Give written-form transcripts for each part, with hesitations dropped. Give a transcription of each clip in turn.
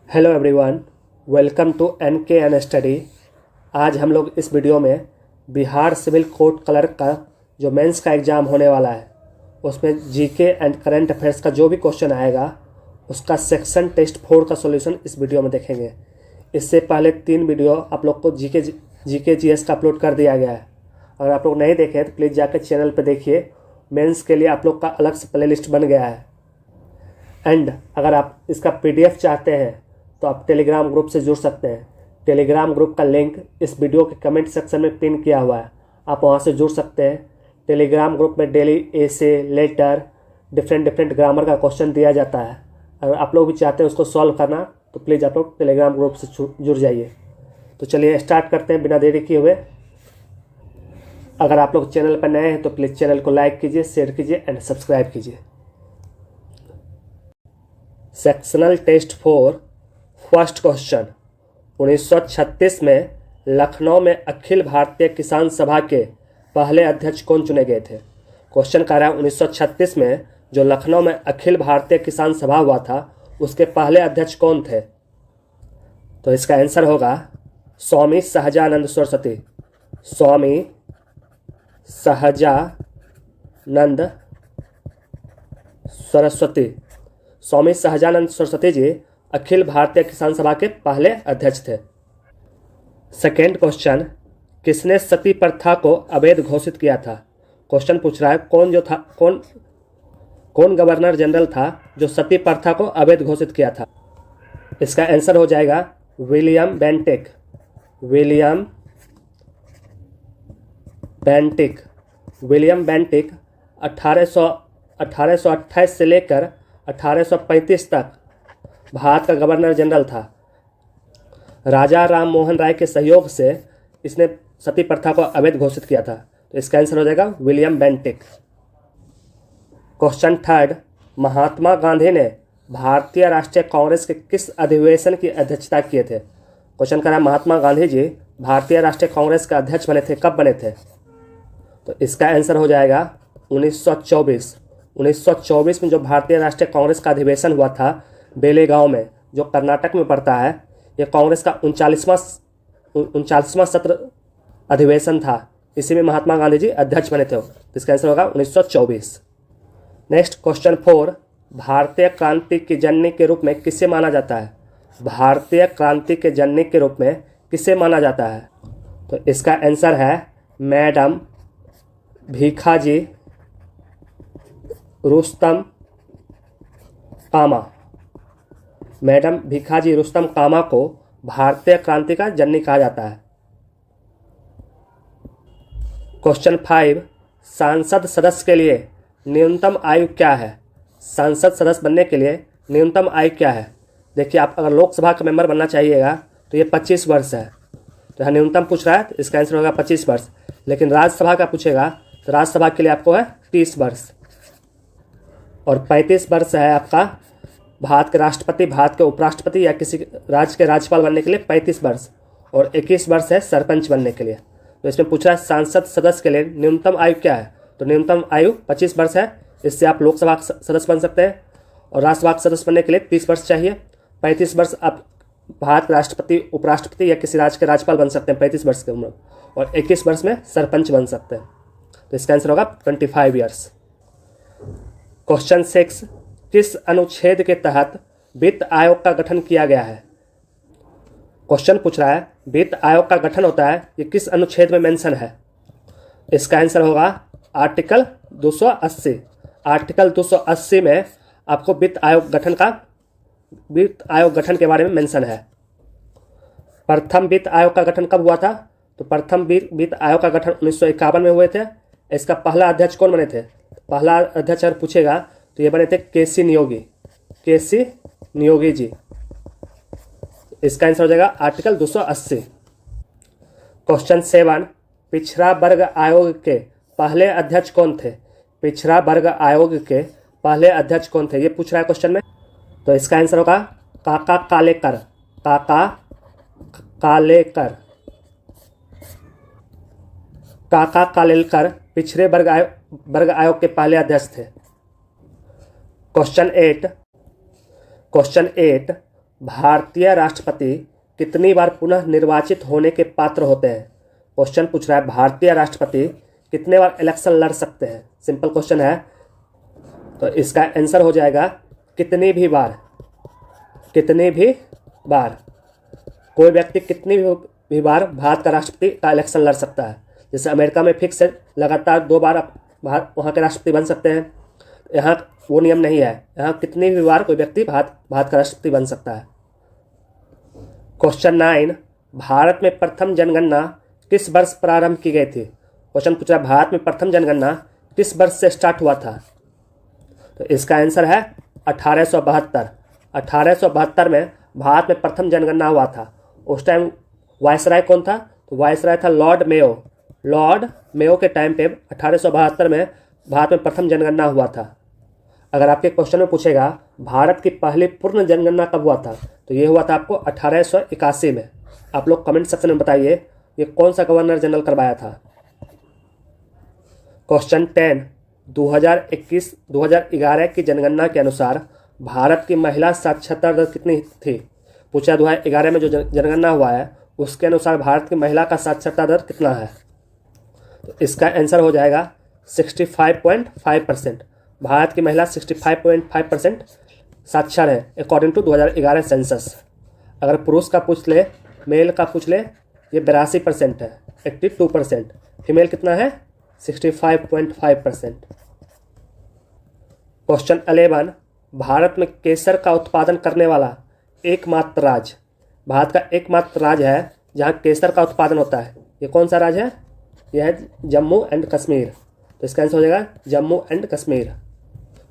Hello everyone, welcome to N study. आज हम लोग इस वीडियो में बिहार सिविल कोर्ट क्लर्क का जो मेंस का एग्ज़ाम होने वाला है उसमें जीके एंड करंट अफेयर्स का जो भी क्वेश्चन आएगा उसका सेक्शन टेस्ट 4 का सॉल्यूशन इस वीडियो में देखेंगे। इससे पहले 3 वीडियो आप लोग को जीके जीएस का अपलोड कर दिया गया है। अगर आप लोग नहीं देखें तो प्लीज़ जाकर चैनल पर देखिए। मेंस के लिए आप लोग का अलग से प्लेलिस्ट बन गया है। एंड अगर आप इसका पीडीएफ चाहते हैं तो आप टेलीग्राम ग्रुप से जुड़ सकते हैं। टेलीग्राम ग्रुप का लिंक इस वीडियो के कमेंट सेक्शन में पिन किया हुआ है, आप वहां से जुड़ सकते हैं। टेलीग्राम ग्रुप में डेली एसे, लेटर, डिफरेंट ग्रामर का क्वेश्चन दिया जाता है। अगर आप लोग भी चाहते हैं उसको सॉल्व करना तो प्लीज़ आप लोग टेलीग्राम ग्रुप से जुड़ जाइए। तो चलिए स्टार्ट करते हैं बिना देरी किए हुए। अगर आप लोग चैनल पर नए हैं तो प्लीज़ चैनल को लाइक कीजिए, शेयर कीजिए एंड सब्सक्राइब कीजिए। सेक्शनल टेस्ट 4 फर्स्ट क्वेश्चन, 1936 में लखनऊ में अखिल भारतीय किसान सभा के पहले अध्यक्ष कौन चुने गए थे। क्वेश्चन कह रहा है 1936 में जो लखनऊ में अखिल भारतीय किसान सभा हुआ था उसके पहले अध्यक्ष कौन थे। तो इसका आंसर होगा स्वामी सहजानंद सरस्वती। स्वामी सहजानंद सरस्वती। स्वामी सहजानंद सरस्वती जी अखिल भारतीय किसान सभा के पहले अध्यक्ष थे। सेकेंड क्वेश्चन, किसने सती प्रथा को अवैध घोषित किया था। क्वेश्चन पूछ रहा है कौन गवर्नर जनरल था जो सती प्रथा को अवैध घोषित किया था। इसका आंसर हो जाएगा विलियम बेंटिक। विलियम बेंटिक 1828 से लेकर 1835 तक भारत का गवर्नर जनरल था। राजा राम मोहन राय के सहयोग से इसने सती प्रथा को अवैध घोषित किया था। तो इसका आंसर हो जाएगा William Bentinck. Question third, Mahatma Gandhi ने भारतीय राष्ट्रीय कांग्रेस के किस अधिवेशन की अध्यक्षता किए थे। क्वेश्चन कर रहा है महात्मा गांधी जी भारतीय राष्ट्रीय कांग्रेस का अध्यक्ष बने थे, कब बने थे। तो इसका आंसर हो जाएगा 1924। 1924 में जो भारतीय राष्ट्रीय कांग्रेस का अधिवेशन हुआ था बेलेगांव में, जो कर्नाटक में पड़ता है, यह कांग्रेस का 39वां सत्र अधिवेशन था। इसी में महात्मा गांधी जी अध्यक्ष बने थे। इसका आंसर होगा 1924। नेक्स्ट क्वेश्चन 4, भारतीय क्रांति की जननी के रूप में किसे माना जाता है। भारतीय क्रांति के जननी के रूप में किसे माना जाता है। तो इसका आंसर है मैडम भीखाजी रुस्तम कामा। मैडम भीखाजी रुस्तम कामा को भारतीय क्रांति का जननी कहा जाता है। क्वेश्चन 5, सांसद सदस्य के लिए न्यूनतम आयु क्या है। सांसद सदस्य बनने के लिए न्यूनतम आयु क्या है। देखिए, आप अगर लोकसभा का मेंबर बनना चाहिएगा तो ये 25 वर्ष है। तो यहाँ न्यूनतम पूछ रहा है तो इसका आंसर होगा 25 वर्ष। लेकिन राज्यसभा का पूछेगा तो राज्यसभा के लिए आपको है 30 वर्ष। और 35 वर्ष है आपका भारत के राष्ट्रपति, भारत के उपराष्ट्रपति या किसी राज्य के राज्यपाल बनने के लिए 35 वर्ष। और 21 वर्ष है सरपंच बनने के लिए। तो इसमें पूछ रहा है सांसद सदस्य के लिए न्यूनतम आयु क्या है। तो न्यूनतम आयु 25 वर्ष है। इससे आप लोकसभा सदस्य बन सकते हैं। और राज्यसभा सदस्य बनने के लिए 30 वर्ष चाहिए। 35 वर्ष आप भारत के राष्ट्रपति, उपराष्ट्रपति या किसी राज्य के राज्यपाल बन सकते हैं 35 वर्ष की उम्र। और 21 वर्ष में सरपंच बन सकते हैं। तो इसका आंसर होगा 25 ईयर्स। क्वेश्चन 6, किस अनुच्छेद के तहत वित्त आयोग का गठन किया गया है। क्वेश्चन पूछ रहा है वित्त आयोग का गठन होता है, ये किस अनुच्छेद में मेंशन है। इसका आंसर होगा आर्टिकल 280। आर्टिकल 280 में आपको वित्त आयोग गठन के बारे में मेंशन है। प्रथम वित्त आयोग का गठन कब हुआ था। तो प्रथम वित्त आयोग का गठन 1951 में हुए थे। इसका पहला अध्यक्ष कौन बने थे। पहला अध्यक्ष अगर पूछेगा तो ये बने थे केसी नियोगी जी। इसका आंसर हो जाएगा आर्टिकल 280। क्वेश्चन 7, पिछड़ा वर्ग आयोग के पहले अध्यक्ष कौन थे। पिछड़ा वर्ग आयोग के पहले अध्यक्ष कौन थे, ये पूछ रहा है क्वेश्चन में। तो इसका आंसर होगा काका कालेलकर पिछड़े वर्ग आयोग के पहले अध्यक्ष थे। क्वेश्चन 8, भारतीय राष्ट्रपति कितनी बार पुनः निर्वाचित होने के पात्र होते हैं? क्वेश्चन पूछ रहा है भारतीय राष्ट्रपति कितने बार इलेक्शन लड़ सकते हैं। सिंपल क्वेश्चन है, तो इसका आंसर हो जाएगा कितनी भी बार। कितनी भी बार, कोई व्यक्ति कितनी भी बार भारत का राष्ट्रपति का इलेक्शन लड़ सकता है। जैसे अमेरिका में फिक्स है, लगातार 2 बार वहाँ के राष्ट्रपति बन सकते हैं। यहाँ वो नियम नहीं है, यहाँ कितनी भी बार कोई व्यक्ति भारत का राष्ट्रपति बन सकता है। क्वेश्चन 9, भारत में प्रथम जनगणना किस वर्ष प्रारंभ की गई थी? क्वेश्चन पूछ रहा है भारत में प्रथम जनगणना किस वर्ष से स्टार्ट हुआ था? तो इसका आंसर है 1872। 1872 में भारत में प्रथम जनगणना हुआ था। उस टाइम वायसराय कौन था? तो वायसराय था लॉर्ड मेयो। लॉर्ड मेयो के टाइम पे 1872 में भारत में प्रथम जनगणना हुआ था। अगर आपके क्वेश्चन में पूछेगा भारत की पहली पूर्ण जनगणना कब हुआ था, तो ये हुआ था आपको 1881 में। आप लोग कमेंट सेक्शन में बताइए ये कौन सा गवर्नर जनरल करवाया था। क्वेश्चन 10, 2011 की जनगणना के अनुसार भारत की महिला साक्षरता दर कितनी थी? पूछा 2011 में जो जनगणना हुआ है उसके अनुसार भारत की महिला का साक्षरता दर कितना है? तो इसका आंसर हो जाएगा 65.5%। भारत की महिला 65.5% साक्षर है अकॉर्डिंग टू 2011 सेंसस। अगर पुरुष का पूछ ले, मेल का पूछ ले, ये 82% है, 82%। फीमेल कितना है? 65.5%। क्वेश्चन 11, भारत में केसर का उत्पादन करने वाला एकमात्र राज्य, भारत का एकमात्र राज्य है जहाँ केसर का उत्पादन होता है, ये कौन सा राज्य है? यह है जम्मू एंड कश्मीर। तो इसका आंसर हो जाएगा जम्मू एंड कश्मीर।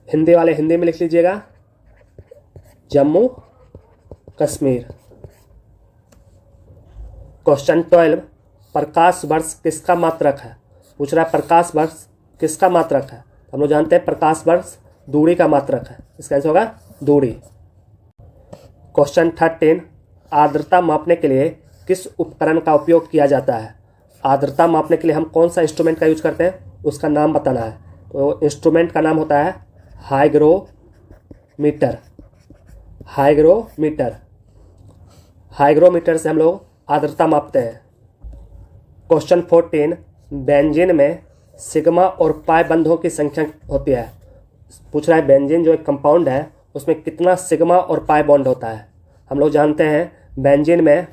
हिंदी वाले हिंदी में लिख लीजिएगा जम्मू कश्मीर। क्वेश्चन 12, प्रकाश वर्ष किसका मात्रक है? पूछ रहा है प्रकाश वर्ष किसका मात्रक है? हम लोग जानते हैं प्रकाश वर्ष दूरी का मात्रक है। इसका आंसर होगा दूरी। क्वेश्चन 13, आर्द्रता मापने के लिए किस उपकरण का उपयोग किया जाता है? आर्द्रता मापने के लिए हम कौन सा इंस्ट्रूमेंट का यूज करते हैं, उसका नाम बताना है। तो इंस्ट्रूमेंट का नाम होता है हाइग्रोमीटर। हाइग्रोमीटर, हाइग्रोमीटर से हम लोग आर्द्रता मापते हैं। क्वेश्चन 14, बेंजीन में सिग्मा और पाई बंधों की संख्या होती है। पूछ रहा है बेंजीन जो एक कंपाउंड है उसमें कितना सिग्मा और पाई बॉन्ड होता है? हम लोग जानते हैं बेंजीन में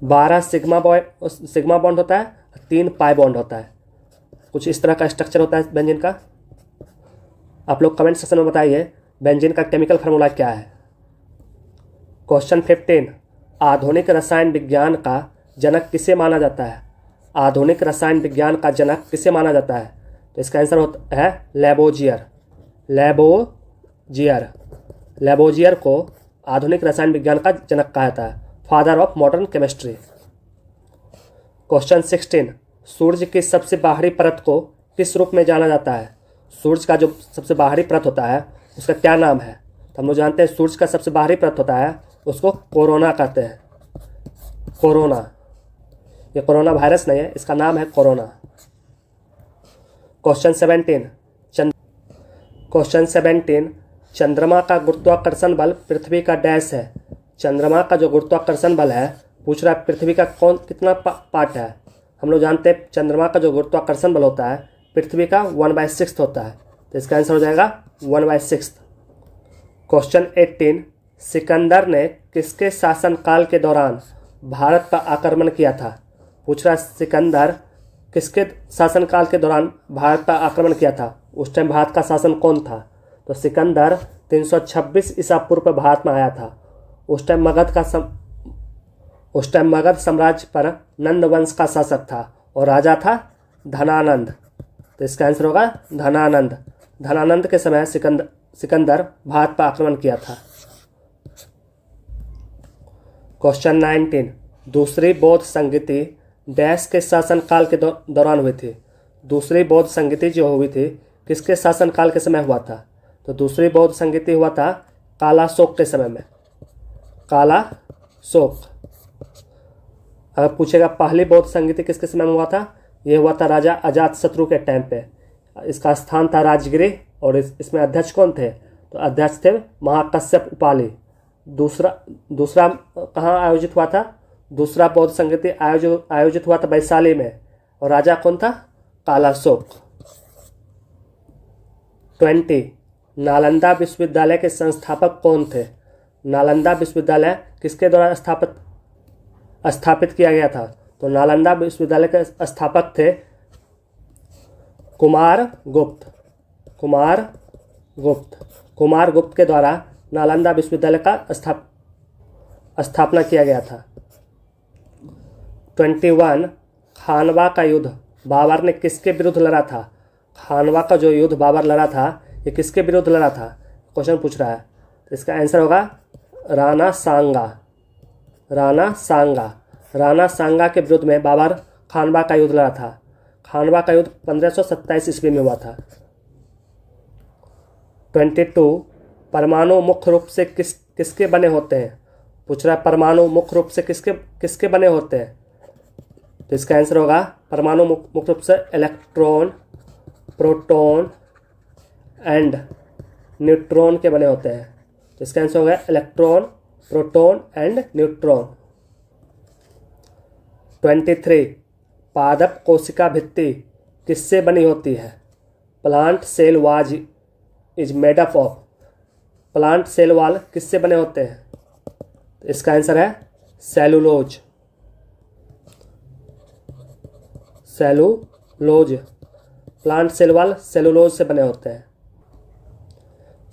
12 सिग्मा बॉन्ड होता है, 3 पाई बॉन्ड होता है। कुछ इस तरह का स्ट्रक्चर होता है बेंजीन का। आप लोग कमेंट सेक्शन में बताइए बेंजीन का केमिकल फार्मूला क्या है। क्वेश्चन 15, आधुनिक रसायन विज्ञान का जनक किसे माना जाता है? आधुनिक रसायन विज्ञान का जनक किसे माना जाता है? तो इसका आंसर होता है लैबोजियर। लैबोजियर को आधुनिक रसायन विज्ञान का जनक कहा जाता है, father of modern chemistry. Question 16, सूर्य की सबसे बाहरी परत को किस रूप में जाना जाता है? सूर्य का जो सबसे बाहरी परत होता है उसका क्या नाम है? तो हम लोग जानते हैं सूर्य का सबसे बाहरी परत होता है उसको कोरोना कहते हैं। कोरोना, ये कोरोना वायरस नहीं है, इसका नाम है कोरोना। क्वेश्चन 17, चंद्रमा का गुरुत्वाकर्षण बल पृथ्वी का डैश है। चंद्रमा का जो गुरुत्वाकर्षण बल है, पूछ रहा है पृथ्वी का कितना पार्ट है? हम लोग जानते हैं चंद्रमा का जो गुरुत्वाकर्षण बल होता है पृथ्वी का 1/6 होता है। तो इसका आंसर हो जाएगा 1/6। क्वेश्चन 18, सिकंदर ने किसके शासनकाल के दौरान भारत पर आक्रमण किया था? पूछ रहा है सिकंदर किसके शासनकाल के दौरान भारत पर आक्रमण किया था? उस टाइम भारत का शासन कौन था? तो सिकंदर 326 ईसा पूर्व पर भारत में आया था। उस टाइम मगध साम्राज्य पर नंद वंश का शासक था और राजा था धनानंद। तो इसका आंसर होगा धनानंद। धनानंद के समय सिकंदर भारत पर आक्रमण किया था। क्वेश्चन 19, दूसरी बौद्ध संगीति डैश के शासनकाल के दौरान हुई थी। दूसरी बौद्ध संगीति जो हुई थी किसके शासनकाल के समय हुआ था? तो दूसरी बौद्ध संगीति हुआ था कालाशोक के समय में। कालाशोक। अगर पूछेगा पहली बौद्ध संगीति किसके समय में हुआ था? ये हुआ था राजा अजातशत्रु के टाइम पे। इसका स्थान था राजगिरी और इसमें अध्यक्ष कौन थे? तो अध्यक्ष थे महाकश्यप उपाली। दूसरा दूसरा कहाँ आयोजित हुआ था? दूसरा बौद्ध संगीति आयोजित हुआ था वैशाली में, और राजा कौन था? कालाशोक। 20 नालंदा विश्वविद्यालय के संस्थापक कौन थे? नालंदा विश्वविद्यालय किसके द्वारा स्थापित किया गया था? तो नालंदा विश्वविद्यालय के स्थापक थे कुमारगुप्त। कुमारगुप्त के द्वारा नालंदा विश्वविद्यालय का स्थापना किया गया था। 21 खानवा का युद्ध बाबर ने किसके विरुद्ध लड़ा था? खानवा का जो युद्ध बाबर लड़ा था, ये किसके विरुद्ध लड़ा था? क्वेश्चन पूछ रहा है। तो इसका आंसर होगा राणा सांगा के विरुद्ध में बाबर खानवा का युद्ध लड़ा था। खानवा का युद्ध 1527 ईस्वी में हुआ था। 22 परमाणु मुख्य रूप से किसके बने होते हैं? पूछ रहा है परमाणु मुख्य रूप से किसके बने होते हैं? तो इसका आंसर होगा परमाणु मुख्य रूप से इलेक्ट्रॉन, प्रोटॉन एंड न्यूट्रॉन के बने होते हैं। तो इसका आंसर होगा इलेक्ट्रॉन, प्रोटॉन एंड न्यूट्रॉन। 23 पादप कोशिका भित्ति किससे बनी होती है? Plant cell wall is made up of. Plant cell wall किससे बने होते हैं? तो इसका आंसर है cellulose. Plant cell wall cellulose से बने होते हैं।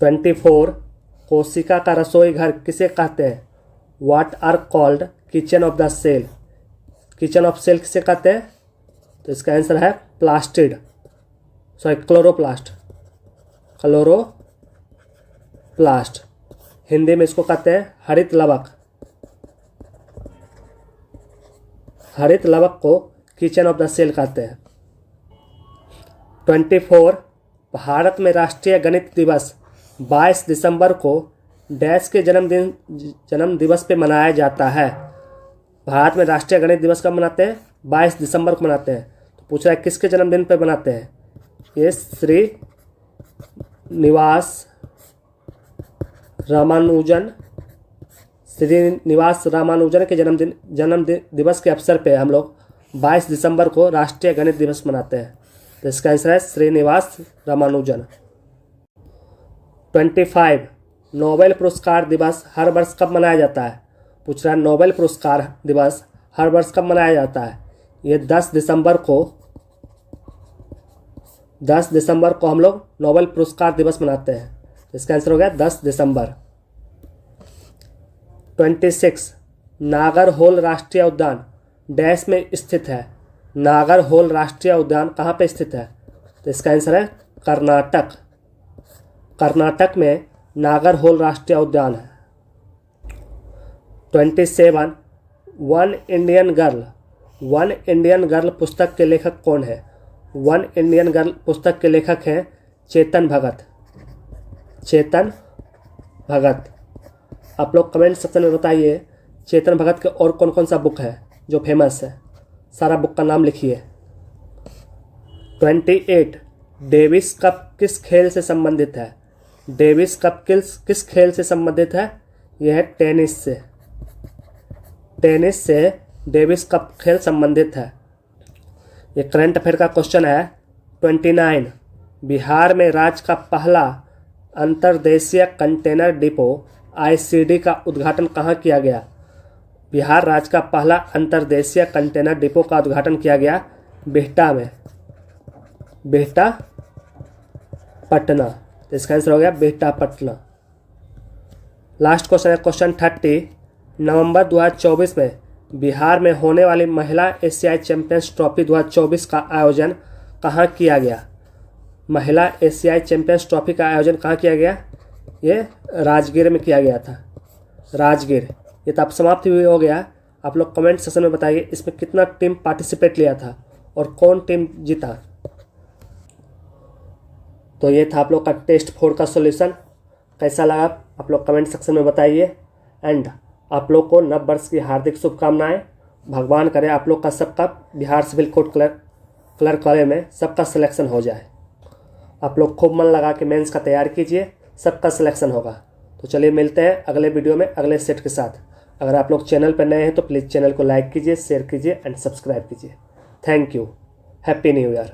24 कोशिका का रसोई घर किसे कहते हैं? What are called kitchen of the cell. Kitchen of cell किसे कहते हैं? तो इसका आंसर है क्लोरोप्लास्ट। हिंदी में इसको कहते हैं हरित लवक। हरित लवक को किचन ऑफ द सेल कहते हैं। 24 भारत में राष्ट्रीय गणित दिवस 22 दिसंबर को डैश के जन्म दिवस पे मनाया जाता है। भारत में राष्ट्रीय गणित दिवस कब मनाते हैं? 22 दिसंबर को मनाते हैं। तो पूछ रहा है किसके जन्मदिन पर मनाते हैं? ये श्रीनिवास रामानुजन के जन्म दिवस के अवसर पे हम लोग 22 दिसंबर को राष्ट्रीय गणित दिवस मनाते हैं। तो इसका आंसर है श्रीनिवास रामानुजन। 25 नोबेल पुरस्कार दिवस हर वर्ष कब मनाया जाता है? पूछ रहा है नोबेल पुरस्कार दिवस हर वर्ष कब मनाया जाता है? ये 10 दिसंबर को हम लोग नोबेल पुरस्कार दिवस मनाते हैं। इसका आंसर हो गया 10 दिसंबर। 26 नागरहोल राष्ट्रीय उद्यान डैश में स्थित है। नागरहोल राष्ट्रीय उद्यान कहाँ पे स्थित है? तो इसका आंसर है कर्नाटक में नागरहोल राष्ट्रीय उद्यान है। 27 वन इंडियन गर्ल पुस्तक के लेखक कौन है? वन इंडियन गर्ल पुस्तक के लेखक हैं चेतन भगत। आप लोग कमेंट सेक्शन में बताइए चेतन भगत के और कौन कौन सा बुक है जो फेमस है। सारा बुक का नाम लिखिए। 28 डेविस कप किस खेल से संबंधित है? डेविस कप किस खेल से संबंधित है? यह है टेनिस से डेविस कप खेल संबंधित है। ये करंट अफेयर का क्वेश्चन है। 29 बिहार में राज्य का पहला अंतर्देशीय कंटेनर डिपो ICD का उद्घाटन कहाँ किया गया? बिहार राज्य का पहला अंतर्देशीय कंटेनर डिपो का उद्घाटन किया गया बिहटा में। बिहटा पटना। तो इसका आंसर हो गया बिहटा पटना। लास्ट क्वेश्चन है क्वेश्चन 30 नवंबर 2024 में बिहार में होने वाली महिला एशियाई चैंपियंस ट्रॉफी 2024 का आयोजन कहाँ किया गया? महिला एशियाई चैंपियंस ट्रॉफी का आयोजन कहाँ किया गया? ये राजगीर में किया गया था। राजगीर। ये तो अब समाप्त भी हो गया। आप लोग कमेंट सेक्शन में बताइए इसमें कितना टीम पार्टिसिपेट लिया था और कौन टीम जीता। तो ये था आप लोग का टेस्ट 4 का सॉल्यूशन। कैसा लगा आप लोग कमेंट सेक्शन में बताइए। एंड आप लोग को नव वर्ष की हार्दिक शुभकामनाएं। भगवान करे आप लोग का सबका Bihar civil court clerk college में सबका सिलेक्शन हो जाए। आप लोग खूब मन लगा के मेंस का तैयार कीजिए, सबका सिलेक्शन होगा। तो तो चलिए मिलते हैं अगले वीडियो में अगले सेट के साथ। अगर आप लोग चैनल पर नए हैं तो प्लीज़ चैनल को लाइक कीजिए, शेयर कीजिए एंड सब्सक्राइब कीजिए। Thank you. Happy new year.